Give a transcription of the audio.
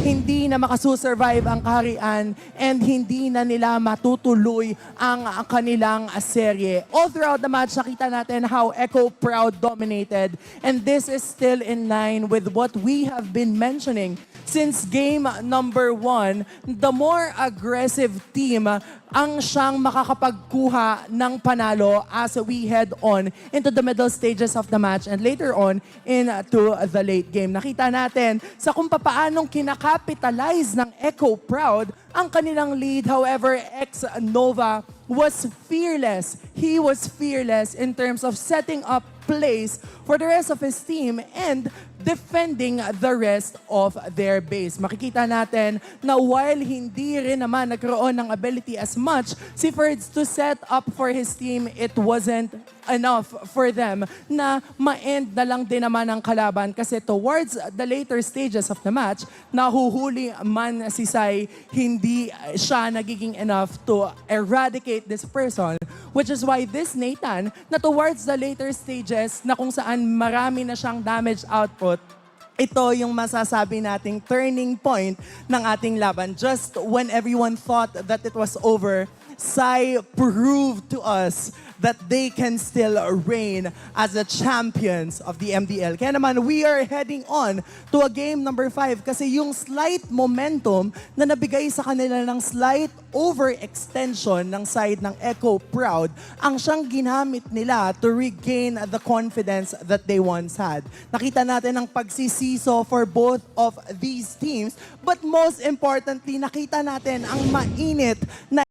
hindi na makasusurvive ang kaharian and hindi na nila matutuloy ang kanilang serye. All throughout the match, nakita natin how Echo Proud dominated, and this is still in line with what we have been mentioning since game number 1. The more aggressive team ang siyang makakapagkuha ng panalo as we head on into the middle stages of the match and later on into the late game. Nakita natin sa kung paanong kinakapitalize ng Echo Proud ang kanilang lead. However, X-Nova was fearless. He was fearless in terms of setting up plays for the rest of his team and defending the rest of their base. Makikita natin na while hindi rin naman nagkaroon ng ability as much si Ferds to set up for his team, it wasn't enough for them na ma-end na lang din naman ang kalaban kasi towards the later stages of the match, nahuhuli man si Sai, hindi siya nagiging enough to eradicate this person, which is why this Nathan na towards the later stages na kung saan marami na siyang damage output, ito yung masasabi nating turning point ng ating laban. Just when everyone thought that it was over, Sai proved to us that they can still reign as the champions of the MDL. Kaya naman, we are heading on to a game number 5 kasi yung slight momentum na nabigay sa kanila ng slight overextension ng side ng Echo Proud ang siyang ginamit nila to regain the confidence that they once had. Nakita natin ang pagsisiso for both of these teams, but most importantly, nakita natin ang mainit na